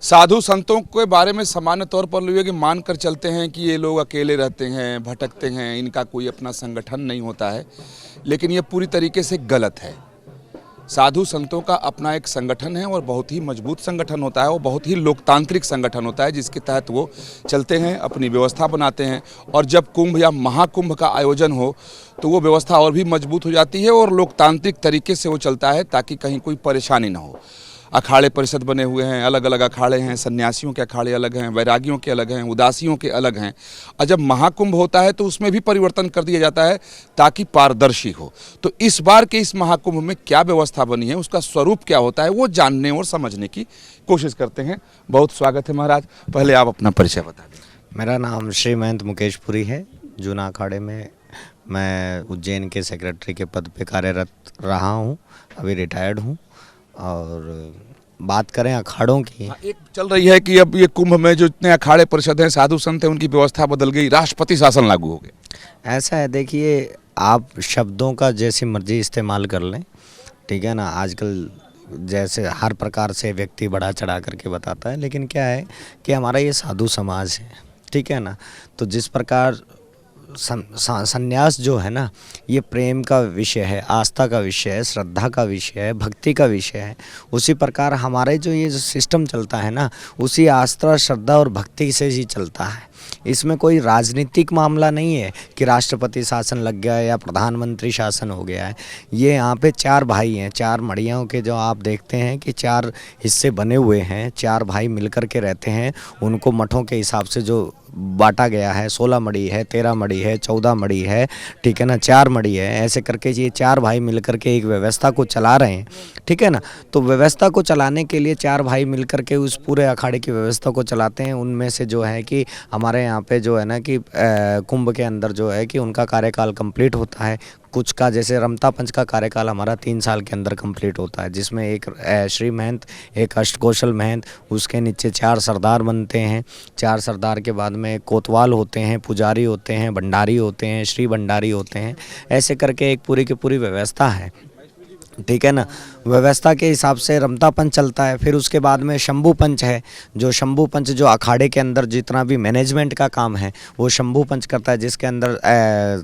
साधु संतों के बारे में सामान्य तौर पर लोग ये मान कर चलते हैं कि ये लोग अकेले रहते हैं, भटकते हैं, इनका कोई अपना संगठन नहीं होता है, लेकिन ये पूरी तरीके से गलत है। साधु संतों का अपना एक संगठन है और बहुत ही मजबूत संगठन होता है, वो बहुत ही लोकतांत्रिक संगठन होता है, जिसके तहत वो चलते हैं, अपनी व्यवस्था बनाते हैं। और जब कुंभ या महाकुंभ का आयोजन हो तो वो व्यवस्था और भी मजबूत हो जाती है और लोकतांत्रिक तरीके से वो चलता है, ताकि कहीं कोई परेशानी ना हो। अखाड़े परिषद बने हुए हैं, अलग अलग अखाड़े हैं, सन्यासियों के अखाड़े अलग हैं, वैरागियों के अलग हैं, उदासियों के अलग हैं। और जब महाकुंभ होता है तो उसमें भी परिवर्तन कर दिया जाता है ताकि पारदर्शी हो। तो इस बार के इस महाकुंभ में क्या व्यवस्था बनी है, उसका स्वरूप क्या होता है, वो जानने और समझने की कोशिश करते हैं। बहुत स्वागत है महाराज। पहले आप अपना परिचय बता दें। मेरा नाम श्री महंत मुकेशपुरी है। जूना अखाड़े में मैं उज्जैन के सेक्रेटरी के पद पे कार्यरत रहा हूँ, अभी रिटायर्ड हूँ। और बात करें अखाड़ों की, एक चल रही है कि अब ये कुंभ में जो इतने अखाड़े परिषद हैं, साधु संत हैं, उनकी व्यवस्था बदल गई, राष्ट्रपति शासन लागू हो गया। ऐसा है, देखिए आप शब्दों का जैसी मर्जी इस्तेमाल कर लें, ठीक है ना। आजकल जैसे हर प्रकार से व्यक्ति बढ़ा चढ़ा करके बताता है, लेकिन क्या है कि हमारा ये साधु समाज है, ठीक है ना। तो जिस प्रकार संन्यास जो है ना, ये प्रेम का विषय है, आस्था का विषय है, श्रद्धा का विषय है, भक्ति का विषय है। उसी प्रकार हमारे जो ये जो सिस्टम चलता है ना, उसी आस्था, श्रद्धा और भक्ति से ही चलता है। इसमें कोई राजनीतिक मामला नहीं है कि राष्ट्रपति शासन लग गया या प्रधानमंत्री शासन हो गया है। ये यहाँ पे चार भाई हैं, चार मड़ियों के जो आप देखते हैं कि चार हिस्से बने हुए हैं, चार भाई मिलकर के रहते हैं। उनको मठों के हिसाब से जो बांटा गया है, 16 मड़ी है, 13 मड़ी है, 14 मड़ी है, ठीक है ना, 4 मड़ी है। ऐसे करके ये चार भाई मिलकर के एक व्यवस्था को चला रहे हैं, ठीक है ना। तो व्यवस्था को चलाने के लिए चार भाई मिलकर के उस पूरे अखाड़े की व्यवस्था को चलाते हैं। उनमें से जो है कि हमारे यहाँ पे जो है ना कि कुंभ के अंदर जो है कि उनका कार्यकाल कंप्लीट होता है। कुछ का जैसे रमता पंच का कार्यकाल हमारा 3 साल के अंदर कंप्लीट होता है, जिसमें एक श्री महंत, एक अष्टकोशल महंत, उसके नीचे 4 सरदार बनते हैं। 4 सरदार के बाद में कोतवाल होते हैं, पुजारी होते हैं, भंडारी होते हैं, श्री भंडारी होते हैं। ऐसे करके एक पूरी की पूरी व्यवस्था है, ठीक है ना। व्यवस्था के हिसाब से रमता पंच चलता है। फिर उसके बाद में शंभू पंच है, जो शंभू पंच जो अखाड़े के अंदर जितना भी मैनेजमेंट का काम है वो शंभू पंच करता है, जिसके अंदर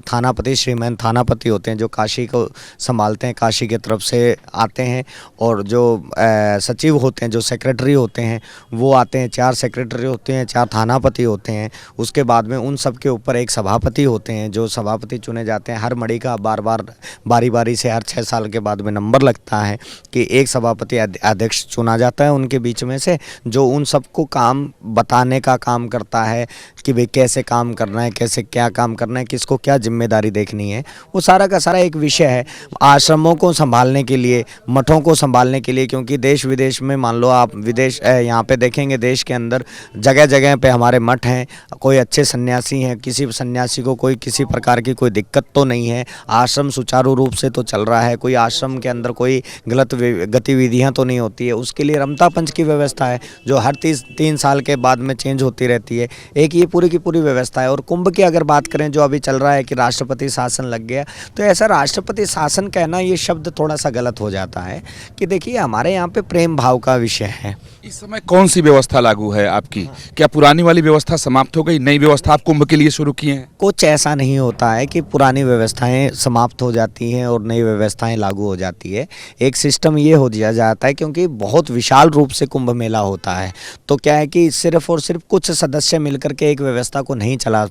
थानापति, श्रीमैन थानापति होते हैं, जो काशी को संभालते हैं, काशी की तरफ से आते हैं। और जो सचिव होते हैं, जो सेक्रेटरी होते हैं, वो आते हैं। 4 सेक्रेटरी होते हैं, 4 थानापति होते हैं। उसके बाद में उन सब के ऊपर एक सभापति होते हैं, जो सभापति चुने जाते हैं। हर मड़ी का बार बार बारी बारी से हर 6 साल के बाद में नंबर लगता है कि एक सभापति अध्यक्ष चुना जाता है उनके बीच में से, जो उन सबको काम बताने का काम करता है कि भाई कैसे काम करना है, कैसे क्या काम करना है, किसको क्या जिम्मेदारी देखनी है। वो सारा का सारा एक विषय है आश्रमों को संभालने के लिए, मठों को संभालने के लिए। क्योंकि देश विदेश में मान लो आप विदेश यहाँ पे देखेंगे, देश के अंदर जगह जगह पे हमारे मठ हैं, कोई अच्छे सन्यासी हैं, किसी सन्यासी को कोई किसी प्रकार की कोई दिक्कत तो नहीं है, आश्रम सुचारू रूप से तो चल रहा है, कोई आश्रम के अंदर कोई गलत गतिविधियां तो नहीं होती है। उसके लिए रमता पंच की व्यवस्था है, जो हर 3 साल के बाद में चेंज होती रहती है। एक ये पूरी की पूरी व्यवस्था है। और कुंभ की अगर बात करें, जो अभी चल रहा है कि राष्ट्रपति शासन लग गया, तो ऐसा राष्ट्रपति शासन कहना ये शब्द थोड़ा सा गलत हो जाता है। कि देखिए हमारे यहाँ पे प्रेम भाव का विषय है। इस समय कौन सी व्यवस्था लागू है आपकी? क्या पुरानी वाली व्यवस्था समाप्त हो गई, नई व्यवस्था आप कुंभ के लिए शुरू किए हैं? कुछ ऐसा नहीं होता है कि पुरानी व्यवस्थाएं समाप्त हो जाती हैं और नई व्यवस्थाएं लागू हो जाती है। एक सिस्टम ये हो दिया जाता है, क्योंकि बहुत विशाल रूप से कुंभ मेला होता है, तो क्या है कि सिर्फ और सिर्फ कुछ सदस्य मिलकर के एक व्यवस्था को नहीं चला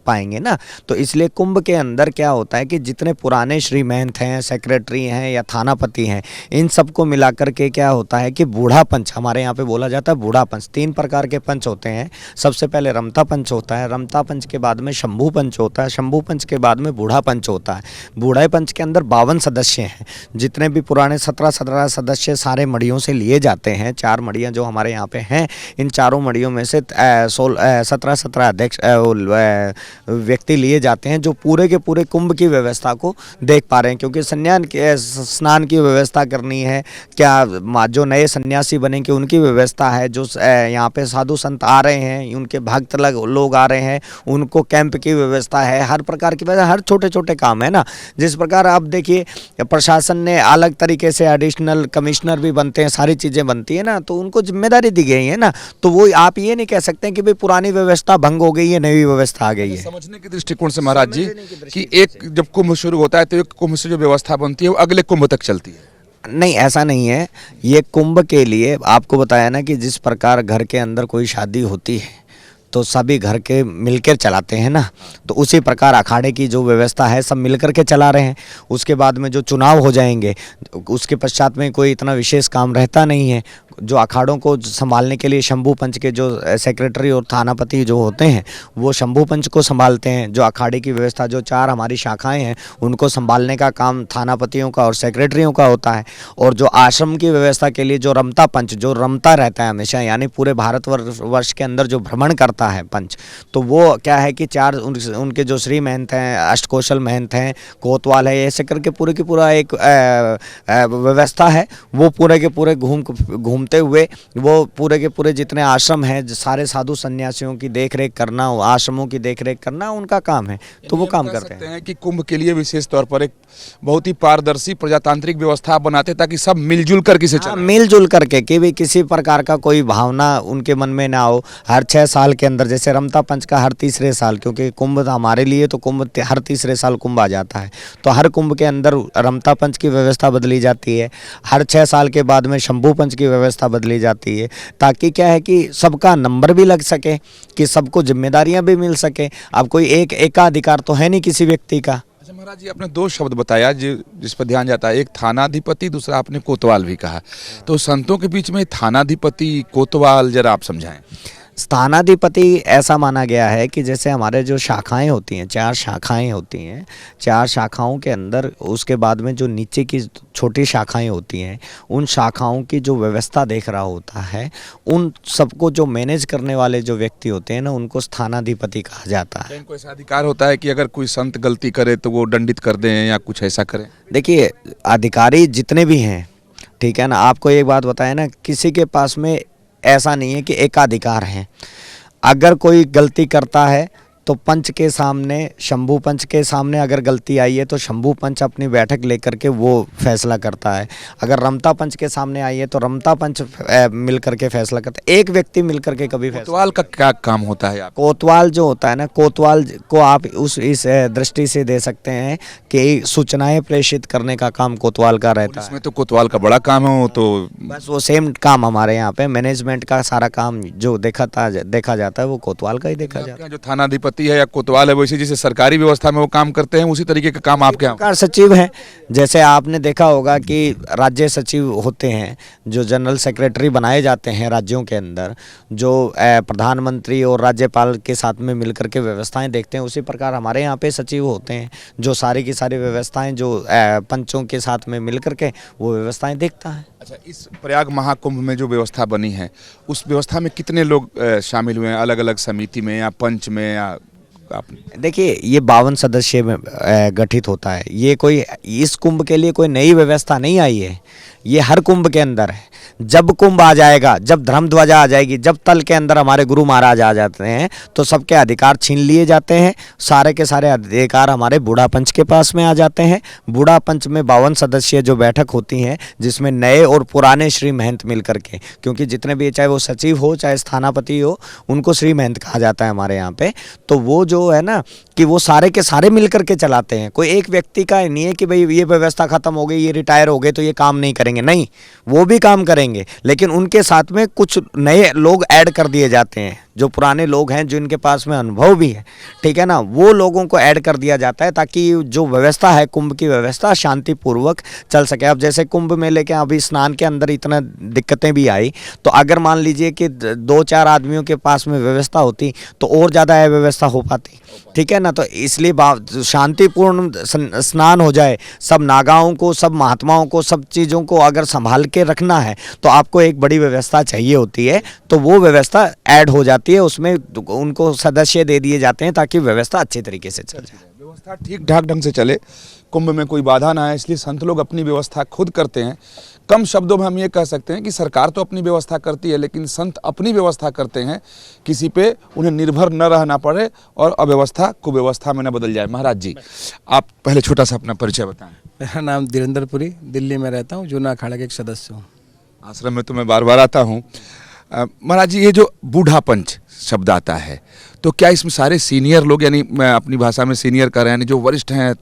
पाएंगे ना। तो इसलिए कुंभ के अंदर क्या होता है कि जितने पुराने श्री महंत हैं, सेक्रेटरी हैं या थानापति हैं, इन सबको मिलाकर के क्या होता है कि बूढ़ा पंच, हमारे यहाँ पे बोला जाता है बूढ़ा पंच। 3 प्रकार के पंच होते हैं। सबसे पहले रमता पंच होता है, रमता पंच के बाद में शंभू पंच होता है, शंभू पंच के बाद में बूढ़ा पंच होता है। बूढ़ा पंच के अंदर 52 सदस्य हैं। जितने भी पुराने 17 सदस्य सारे मड़ियों से लिए जाते हैं। 4 मड़ियाँ जो हमारे यहाँ पे हैं, इन चारों मड़ियों में से 17 अध्यक्ष व्यक्ति लिए जाते हैं, जो पूरे के पूरे कुंभ की व्यवस्था को देख पा रहे हैं। क्योंकि स्नान की व्यवस्था करनी है, क्या जो नए सन्यासी बनेंगे उनकी व्यवस्था है, जो यहाँ पे साधु संत आ रहे हैं, उनके भक्त लोग आ रहे हैं, उनको कैंप की व्यवस्था है, हर प्रकार की व्यवस्था, हर छोटे छोटे काम है ना। जिस प्रकार आप देखिए प्रशासन ने अलग तरीके से एडिशनल कमिश्नर भी बनते हैं, सारी चीज़ें बनती है ना, तो उनको जिम्मेदारी दी गई है ना। तो वो आप ये नहीं कह सकते कि भाई पुरानी व्यवस्था भंग हो गई है, नई व्यवस्था आ गई है। समझने के दृष्टिकोण से महाराज जी कि एक जब कुंभ शुरू होता है तो एक कुंभ से जो व्यवस्था बनती है वो अगले कुंभ तक चलती है। नहीं, ऐसा नहीं है। ये कुंभ के लिए आपको बताया ना कि जिस प्रकार घर के अंदर कोई शादी होती है तो सभी घर के मिलकर चलाते हैं ना, तो उसी प्रकार अखाड़े की जो व्यवस्था है सब मिलकर के चला रहे हैं। उसके बाद में जो चुनाव हो जाएंगे उसके पश्चात में कोई इतना विशेष काम रहता नहीं है। जो अखाड़ों को संभालने के लिए शंभू पंच के जो सेक्रेटरी और थानापति जो होते हैं वो शंभू पंच को संभालते हैं। जो अखाड़े की व्यवस्था जो 4 हमारी शाखाएं हैं उनको संभालने का काम थानापतियों का और सेक्रेटरियों का होता है। और जो आश्रम की व्यवस्था के लिए जो रमता पंच जो रमता रहता है हमेशा, यानी पूरे भारतवर्ष के अंदर जो भ्रमण करता है पंच, तो वो क्या है कि 4 उनके जो श्री महंत हैं, अष्टकोशल महंत हैं, कोतवाल है, ऐसे करके पूरे की पूरा एक व्यवस्था है। वो पूरे के पूरे घूमते हुए वो पूरे के पूरे जितने आश्रम हैं सारे साधु सन्यासियों की देखरेख करना, आश्रमों की देखरेख करना उनका काम है। तो वो काम करते हैं कि कुंभ के लिए विशेष तौर पर एक बहुत ही पारदर्शी प्रजातांत्रिक व्यवस्था बनाते हैं ताकि सब मिलजुल करके से चले। मिलजुल करके कि भी किसी प्रकार का कोई भावना उनके मन में ना हो। हर 6 साल के अंदर जैसे रमता पंच का हर तीसरे साल, क्योंकि कुंभ हमारे लिए तो कुंभ हर तीसरे साल कुंभ आ जाता है, तो हर कुंभ के अंदर रमता पंच की व्यवस्था बदली जाती है। हर 6 साल के बाद में शंभू पंच की व्यवस्था बदली जाती है, ताकि क्या है कि सबका नंबर भी लग सके, कि सबको जिम्मेदारियां भी मिल सके। अब कोई एक एकाधिकार तो है नहीं किसी व्यक्ति का। अच्छा महाराज जी, आपने 2 शब्द बताया जिस पर ध्यान जाता है, एक थानाधिपति, दूसरा आपने कोतवाल भी कहा। तो संतों के बीच में थानाधिपति कोतवाल जरा आप समझाएं। स्थानाधिपति ऐसा माना गया है कि जैसे हमारे जो शाखाएं होती हैं, 4 शाखाएं होती हैं, 4 शाखाओं के अंदर उसके बाद में जो नीचे की छोटी शाखाएं होती हैं, उन शाखाओं की जो व्यवस्था देख रहा होता है, उन सबको जो मैनेज करने वाले जो व्यक्ति होते हैं ना, उनको स्थानाधिपति कहा जाता है। इनको ऐसा अधिकार होता है कि अगर कोई संत गलती करे तो वो दंडित कर दें या कुछ ऐसा करें? देखिए, अधिकारी जितने भी हैं, ठीक है ना, आपको एक बात बताएं ना, किसी के पास में ऐसा नहीं है कि एकाधिकार है। अगर कोई गलती करता है तो पंच के सामने, शंभू पंच के सामने अगर गलती आई है तो शंभू पंच अपनी बैठक लेकर के वो फैसला करता है। अगर रमता पंच के सामने आई है तो रमता पंच मिल करके फैसला करता है। एक व्यक्ति मिल करके कभी कोतवाल का क्या काम होता है? कोतवाल जो होता है ना, कोतवाल को आप इस दृष्टि से दे सकते हैं कि सूचनाएं प्रेषित करने का काम कोतवाल का रहता है। इसमें तो कोतवाल का बड़ा काम है। तो बस वो सेम काम हमारे यहाँ पे मैनेजमेंट का सारा काम जो देखा जाता है वो कोतवाल का ही देखा जाता है। जो थानाधिपति है या कोतवाल है, वैसे जैसे सरकारी व्यवस्था में वो काम करते हैं उसी तरीके का काम आपके यहाँ? सरकार सचिव हैं। जैसे आपने देखा होगा कि राज्य सचिव होते हैं, जो जनरल सेक्रेटरी बनाए जाते हैं राज्यों के अंदर, जो प्रधानमंत्री और राज्यपाल के साथ में मिलकर के व्यवस्थाएं देखते हैं, उसी प्रकार हमारे यहाँ पे सचिव होते हैं जो सारी की सारी व्यवस्थाएं जो पंचों के साथ में मिलकर के वो व्यवस्थाएं देखता है। अच्छा, इस प्रयाग महाकुंभ में जो व्यवस्था बनी है उस व्यवस्था में कितने लोग शामिल हुए हैं, अलग अलग समिति में या पंच में? या देखिए, ये 52 सदस्य में गठित होता है। ये कोई इस कुंभ के लिए कोई नई व्यवस्था नहीं आई है, ये हर कुंभ के अंदर है। जब कुंभ आ जाएगा, जब धर्म ध्वजा आ जाएगी, जब तल के अंदर हमारे गुरु महाराज आ जाते हैं तो सबके अधिकार छीन लिए जाते हैं। सारे के सारे अधिकार हमारे बूढ़ा पंच के पास में आ जाते हैं। बूढ़ा पंच में 52 सदस्य जो बैठक होती हैं, जिसमें नए और पुराने श्री महंत मिल करके, क्योंकि जितने भी, चाहे वो सचिव हो चाहे स्थानापति हो, उनको श्री महंत कहा जाता है हमारे यहाँ पे। तो वो जो है ना कि वो सारे के सारे मिल करके चलाते हैं। कोई एक व्यक्ति का नहीं है कि भाई ये व्यवस्था खत्म हो गई, ये रिटायर हो गए तो ये काम नहीं करेंगे। नहीं, वो भी काम करेंगे, लेकिन उनके साथ में कुछ नए लोग ऐड कर दिए जाते हैं। जो पुराने लोग हैं, जो इनके पास में अनुभव भी है, ठीक है ना, वो लोगों को ऐड कर दिया जाता है ताकि जो व्यवस्था है, कुंभ की व्यवस्था शांतिपूर्वक चल सके। अब जैसे कुंभ मेले के अभी स्नान के अंदर इतना दिक्कतें भी आई, तो अगर मान लीजिए कि 2-4 आदमियों के पास में व्यवस्था होती तो और ज़्यादा अव्यवस्था हो पाती, ठीक है ना। तो इसलिए शांतिपूर्ण स्नान हो जाए, सब नागाओं को, सब महात्माओं को, सब चीज़ों को अगर संभाल के रखना है तो आपको एक बड़ी व्यवस्था चाहिए होती है। तो वो व्यवस्था ऐड हो जाती है, उसमें उनको सदस्य दे दिए जाते हैं ताकि व्यवस्था अच्छे तरीके से चल जाए, व्यवस्था ठीक ठाक ढंग से चले, कुंभ में कोई बाधा ना आए। इसलिए संत लोग अपनी व्यवस्था खुद करते हैं। कम शब्दों में हम ये कह सकते हैं कि सरकार तो अपनी व्यवस्था करती है, लेकिन संत अपनी व्यवस्था करते हैं, किसी पे उन्हें निर्भर न रहना पड़े और अव्यवस्था कुव्यवस्था में न बदल जाए। महाराज जी, आप पहले छोटा सा अपना परिचय बताएं। मेरा नाम धीरेन्द्रपुरी, दिल्ली में रहता हूँ, जूना अखाड़ा के एक सदस्य हूँ। आश्रम में तो मैं बार बार आता हूँ। महाराज जी, ये जो बूढ़ा पंच शब्द आता है, तो क्या इसमें सारे सीनियर लोग, यानी मैं अपनी भाषा में सीनियर कर रहे हैं, यानी जो वरिष्ठ हैं,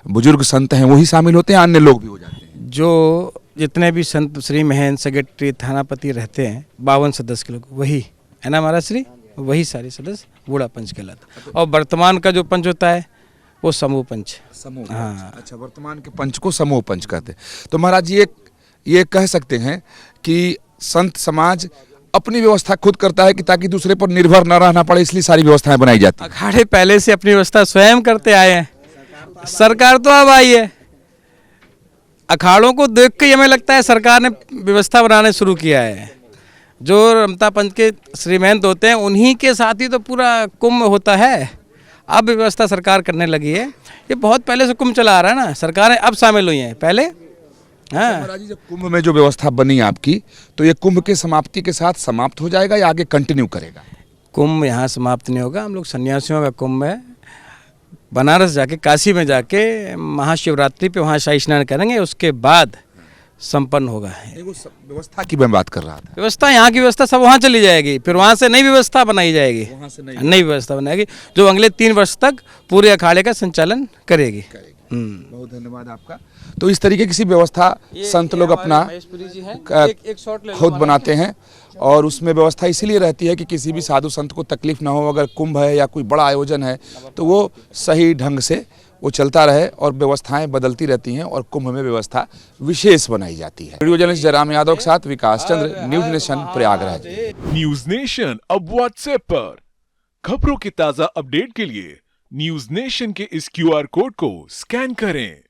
बुजुर्ग संत हैं, वही शामिल होते हैं, अन्य लोग भी हो जाते हैं? जो जितने भी संत श्री महंत सेक्रेटरी थानापति रहते हैं 52 सदस्य के लोग, वही है ना महाराज श्री, वही सारे सदस्य बूढ़ा पंच कहलाता। और वर्तमान का जो पंच होता है वो समूह पंच। समूह पंच। हाँ। अच्छा, वर्तमान के पंच को समूह पंच कहते हैं। तो महाराज जी, ये कह सकते हैं कि संत समाज अपनी व्यवस्था खुद करता है कि ताकि दूसरे पर निर्भर न रहना पड़े, इसलिए सारी व्यवस्थाएं बनाई जाती हैं। अखाड़े पहले से अपनी व्यवस्था स्वयं करते आए हैं, सरकार तो अब आई है। अखाड़ों को देख के हमें लगता है सरकार ने व्यवस्था बनाने शुरू किया है। जो रमता पंच के श्रीमहंत होते हैं उन्हीं के साथ ही तो पूरा कुंभ होता है। अब व्यवस्था सरकार करने लगी है। ये बहुत पहले से कुंभ चला आ रहा है ना, सरकारें अब शामिल हुई हैं, पहले हाँ। महाराज जी, जब कुंभ में जो व्यवस्था बनी आपकी, तो ये कुंभ के समाप्ति के साथ समाप्त हो जाएगा या आगे कंटिन्यू करेगा? कुंभ यहाँ समाप्त नहीं होगा। हम लोग सन्यासियों का कुंभ है, बनारस जाके, काशी में जाके महाशिवरात्रि पे वहाँ शाही स्नान करेंगे, उसके बाद संपन्न होगा। वो व्यवस्था की मैं बात कर रहा था। व्यवस्था, यहाँ की व्यवस्था सब वहाँ चली जाएगी, फिर वहाँ से नई व्यवस्था बनाई जाएगी, वहाँ से नई व्यवस्था बनाएगी जो अगले 3 वर्ष तक पूरे अखाड़े का संचालन करेगी। बहुत धन्यवाद आपका। तो इस तरीके की व्यवस्था संत लोग अपना खुद बनाते हैं, और उसमें व्यवस्था इसीलिए रहती है कि किसी भी साधु संत को तकलीफ ना हो। अगर कुंभ है या कोई बड़ा आयोजन है तो वो सही ढंग से वो चलता रहे, और व्यवस्थाएं बदलती रहती हैं, और कुंभ में व्यवस्था विशेष बनाई जाती है। वीडियो जर्नलिस्ट जयराम यादव के साथ Vikas Chandra, News Nation, Prayagraj. News Nation अब व्हाट्सएप पर खबरों की ताजा अपडेट के लिए न्यूज नेशन के इस QR कोड को स्कैन करें।